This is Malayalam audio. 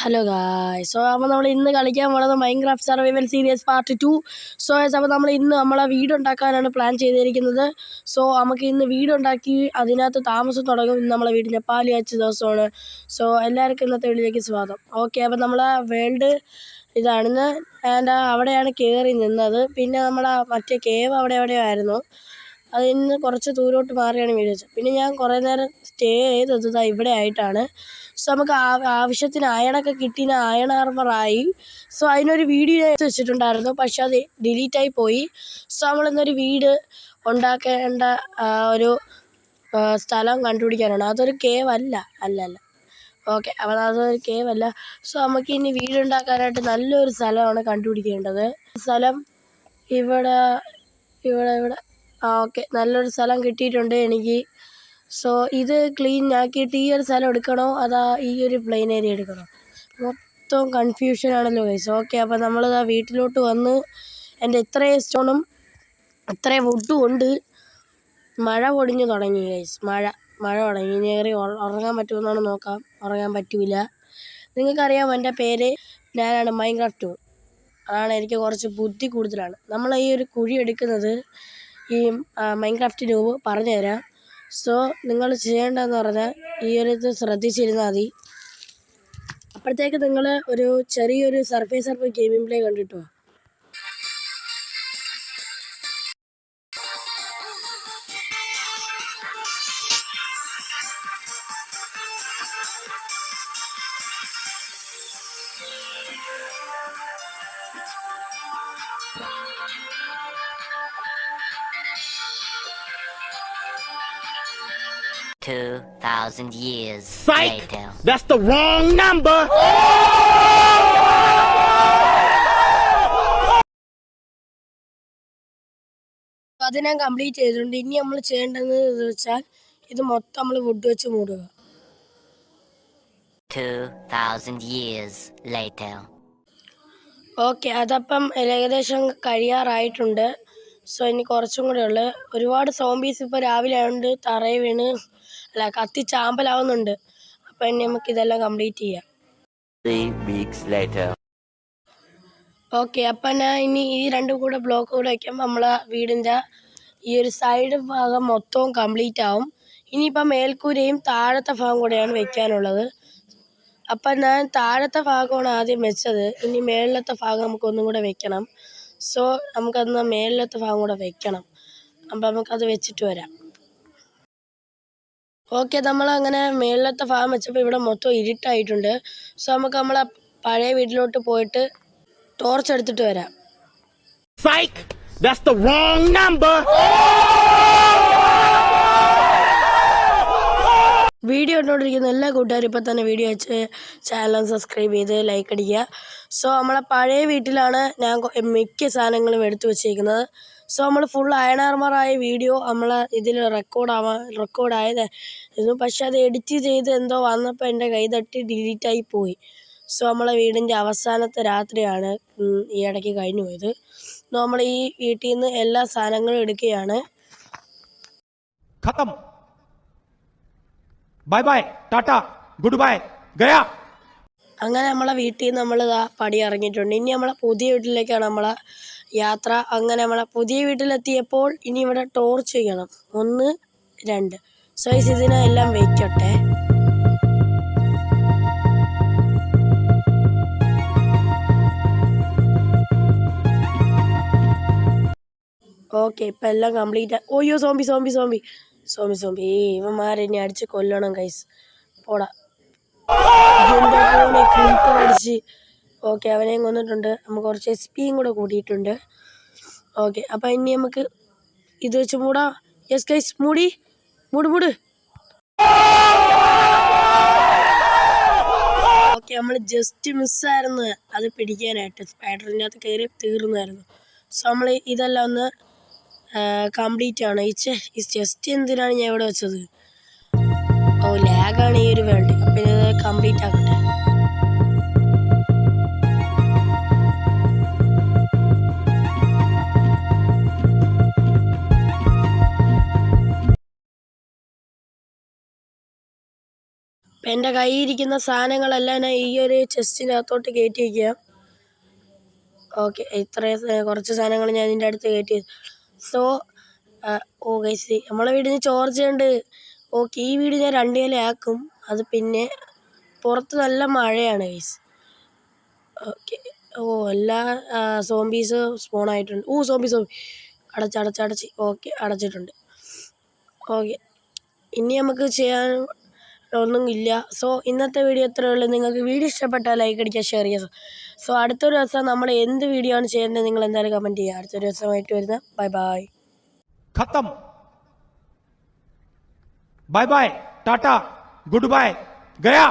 Hello guys. അപ്പോൾ നമ്മൾ ഇന്ന് കളിക്കാൻ പോകുന്നത് മൈൻക്രാഫ്റ്റ് സർവൈവൽ സീരീസ് പാർട്ട് 2. അപ്പോൾ നമ്മൾ ഇന്ന് നമ്മളെ വീടുണ്ടാക്കാനാണ് പ്ലാൻ ചെയ്തിരിക്കുന്നത്. നമുക്ക് ഇന്ന് വീടുണ്ടാക്കി അതിനകത്ത് താമസം തുടങ്ങും. ഇന്ന് നമ്മളെ വീടിൻ്റെ പാല് കാച്ച ദിവസമാണ്. എല്ലാവർക്കും ഇന്നത്തെ വീട്ടിലേക്ക് സ്വാഗതം. ഓക്കെ, അപ്പോൾ നമ്മളെ വേൾഡ് ഇതാണെന്ന് അവിടെയാണ് കയറി നിന്നത്. പിന്നെ നമ്മളെ മറ്റേ കേവ് എവിടെയോ ആയിരുന്നു. അതിൽ നിന്ന് കുറച്ച് ദൂരോട്ട് മാറിയാണ് വീട് വെച്ചത്. പിന്നെ ഞാൻ കുറേ നേരം സ്റ്റേ ചെയ്തത് ഇവിടെ ആയിട്ടാണ്. നമുക്ക് ആവശ്യത്തിന് അയണൊക്കെ കിട്ടിയ അയൺ ആർമറായി. അതിനൊരു വീഡിയോ എടുത്ത് വെച്ചിട്ടുണ്ടായിരുന്നു, പക്ഷെ അത് ഡിലീറ്റായി പോയി. നമ്മളിന്നൊരു വീട് ഉണ്ടാക്കേണ്ട ഒരു സ്ഥലം കണ്ടുപിടിക്കാനാണ്. അതൊരു കേവ് അല്ല. ഓക്കെ, അപ്പോൾ അതൊരു കേവ് അല്ല. നമുക്ക് ഇനി വീടുണ്ടാക്കാനായിട്ട് നല്ലൊരു സ്ഥലമാണ് കണ്ടുപിടിക്കേണ്ടത്. സ്ഥലം ഇവിടെ. ഓക്കെ, നല്ലൊരു സ്ഥലം കിട്ടിയിട്ടുണ്ട് എനിക്ക്. ഇത് ക്ലീൻ ആക്കിയിട്ട് ഈ ഒരു സ്ഥലം എടുക്കണോ അതാ ഈ ഒരു പ്ലെയിൻ ഏരിയ എടുക്കണോ? മൊത്തം കൺഫ്യൂഷനാണല്ലോ ഗൈസ്. ഓക്കെ, അപ്പോൾ നമ്മളിതാ വീട്ടിലോട്ട് വന്ന് എൻ്റെ ഇത്രയും സ്റ്റോണും ഇത്രയും വുഡും ഉണ്ട്. മഴ പൊടിഞ്ഞു തുടങ്ങി ഗൈസ്. മഴ തുടങ്ങി. ഇനി കയറി ഉറങ്ങാൻ പറ്റുമെന്നാണ് നോക്കാം. ഉറങ്ങാൻ പറ്റൂല. നിങ്ങൾക്കറിയാം എൻ്റെ പേര്, ഞാനാണ് മൈൻക്രാഫ്റ്റ്. അതാണ്, എനിക്ക് കുറച്ച് ബുദ്ധി കൂടുതലാണ്. നമ്മൾ ഈ ഒരു കുഴി എടുക്കുന്നത് ഈ മൈൻക്രാഫ്റ്റ് ന്യൂബ് പറഞ്ഞു തരാം. നിങ്ങൾ ചെയ്യേണ്ടതെന്ന് പറഞ്ഞാൽ ഈ ഒരു ഇത് ശ്രദ്ധിച്ചിരുന്നാൽ മതി. അപ്പോഴത്തേക്ക് നിങ്ങൾ ഒരു ചെറിയൊരു സർഫേസ് ഗെയിമിംഗ് പ്ലേ കണ്ടിട്ടോ. 2,000 years later. That's the wrong number. അത് ഞാൻ കംപ്ലീറ്റ് ചെയ്തിട്ടുണ്ട്. ഇനി നമ്മൾ ചെയ്യേണ്ടത് വെച്ചാൽ ഇത് മൊത്തം നമ്മൾ വുഡ് വെച്ച് മൂടുക. 2,000 years later. ഓക്കെ, അതപ്പം ഏകദേശം കഴിയാറായിട്ടുണ്ട്. ഇനി കുറച്ചും കൂടെ ഉള്ളു. ഒരുപാട് സോംബീസ് ഇപ്പോൾ രാവിലെ ആയതുകൊണ്ട് തറയിൽ വീണ് കത്തി ചാമ്പലാവുന്നുണ്ട്. അപ്പം ഇനി നമുക്ക് ഇതെല്ലാം കംപ്ലീറ്റ് ചെയ്യാം. 3 weeks later. ഓക്കെ, അപ്പം ഞാൻ ഇനി ഈ രണ്ടും കൂടെ ബ്ലോക്ക് കൂടെ വയ്ക്കുമ്പോൾ നമ്മളെ വീടിൻ്റെ ഈ ഒരു സൈഡ് ഭാഗം മൊത്തവും കംപ്ലീറ്റ് ആവും. ഇനിയിപ്പം മേൽക്കൂരയും താഴത്തെ ഭാഗം കൂടെയാണ് വെക്കാനുള്ളത്. അപ്പം ഞാൻ താഴത്തെ ഭാഗമാണ് ആദ്യം വെച്ചത്. ഇനി മേളിലത്തെ ഭാഗം നമുക്കൊന്നും കൂടെ വെക്കണം. നമുക്കന്ന് മേളിലത്തെ ഭാഗം കൂടെ വെക്കണം. അപ്പം നമുക്കത് വെച്ചിട്ട് വരാം. ഓക്കെ, നമ്മളങ്ങനെ മേളിലത്തെ ഭാഗം വെച്ചപ്പോൾ ഇവിടെ മൊത്തം ഇരുട്ടായിട്ടുണ്ട്. നമുക്ക് നമ്മളെ പഴയ വീട്ടിലോട്ട് പോയിട്ട് ടോർച്ച് എടുത്തിട്ട് വരാം. That's the wrong number. Video കണ്ടുകൊണ്ടിരിക്കുന്ന എല്ലാ കൂട്ടുകാരും ഇപ്പം തന്നെ വീഡിയോ വെച്ച് ചാനൽ സബ്സ്ക്രൈബ് ചെയ്ത് ലൈക്ക് അടിക്കുക. നമ്മളെ പഴയ വീട്ടിലാണ് ഞാൻ മിക്ക സാധനങ്ങളും എടുത്തു വെച്ചിരിക്കുന്നത്. നമ്മൾ ഫുൾ അയൺ ആർമറായ വീഡിയോ നമ്മൾ ഇതിൽ റെക്കോർഡായതായിരുന്നു. പക്ഷെ അത് എഡിറ്റ് ചെയ്ത് എന്തോ വന്നപ്പോൾ എൻ്റെ കൈ തട്ടി ഡിലീറ്റായി പോയി. നമ്മളെ വീടിൻ്റെ അവസാനത്തെ രാത്രിയാണ് ഈ ഇടയ്ക്ക് കഴിഞ്ഞു പോയത്. നമ്മൾ ഈ വീട്ടിൽ നിന്ന് എല്ലാ സാധനങ്ങളും എടുക്കുകയാണ്. Bye bye, tata, good bye, ഗയാ. അങ്ങനെ നമ്മളെ വീട്ടിൽ നിന്ന് നമ്മൾ പടി ഇറങ്ങിയിട്ടുണ്ട്. ഇനി നമ്മളെ പുതിയ വീട്ടിലേക്കാണ് നമ്മളെ യാത്ര. അങ്ങനെ നമ്മളെ പുതിയ വീട്ടിലെത്തിയപ്പോൾ ഇനി ഇവിടെ ടോർച്ച് ചെയ്യണം. 1, 2. ഇതിനെല്ലാം വയ്ക്കട്ടെ. ഓക്കെ, ഇപ്പം എല്ലാം കംപ്ലീറ്റ്. ഓയ്യോ, സോംബി ഇവന്മാരെന്നെ അടിച്ച് കൊല്ലണം ഗൈസ്. പോടാ, അടിച്ച്. ഓക്കെ, അവനെയും കൊന്നിട്ടുണ്ട്. നമുക്ക് കുറച്ച് SP കൂടെ കൂട്ടിയിട്ടുണ്ട്. ഓക്കെ, അപ്പം ഇനി നമുക്ക് ഇത് വെച്ച് മൂടാ. യെസ് ഗൈസ്, മൂട്. ഓക്കെ, നമ്മൾ ജസ്റ്റ് മിസ്സായിരുന്നു അത് പിടിക്കാനായിട്ട്. സ്പൈഡറിൻ്റെ അകത്ത് കയറി തീർന്നായിരുന്നു. നമ്മൾ ഇതെല്ലാം ഒന്ന് കംപ്ലീറ്റ് ആണ്. ഈ ചെസ്റ്റ് എന്തിനാണ് ഞാൻ ഇവിടെ വെച്ചത്? ലാഗാണ് ഈ ഒരു വേൾഡ്. അപ്പം ഇത് കംപ്ലീറ്റ് ആക്കട്ടെ. അപ്പം എൻ്റെ കയ്യിരിക്കുന്ന സാധനങ്ങളെല്ലാം ഞാൻ ഈ ഒരു ചെസ്റ്റിനകത്തോട്ട് കയറ്റി വയ്ക്കുക. ഓക്കെ, ഇത്രയും കുറച്ച് സാധനങ്ങൾ ഞാൻ ഇതിൻ്റെ അടുത്ത് കയറ്റി. സോ ഓ ഗൈസ്, നമ്മളെ വീടിന് ചോർച്ചയുണ്ട്. ഓക്കെ, ഈ വീട് ഞാൻ 2 നിലയാക്കും. അത് പിന്നെ പുറത്ത് നല്ല മഴയാണ് ഗൈസ്. ഓക്കെ, ഓ എല്ലാ സോംബീസ് സ്പോൺ ആയിട്ടുണ്ട്. സോംബി അടച്ച്. ഓക്കെ, അടച്ചിട്ടുണ്ട്. ഓക്കെ, ഇനി നമുക്ക് ചെയ്യാൻ ഒന്നും ഇല്ല. സോ ഇന്നത്തെ വീഡിയോ ഇത്രയേ ഉള്ളൂ. നിങ്ങൾക്ക് വീഡിയോ ഇഷ്ടപ്പെട്ടാൽ ലൈക്ക് അടിക്കുക, ഷെയർ ചെയ്യുക. സോ അടുത്തൊരു ദിവസം നമ്മൾ എന്ത് വീഡിയോ ആണ് ചെയ്യുന്നത് നിങ്ങൾ എന്തായാലും കമൻറ്റ് ചെയ്യുക. അടുത്തൊരു ദിവസമായിട്ട് വരുന്ന ബൈ. खत्म. Bye bye, tata, goodbye, गया.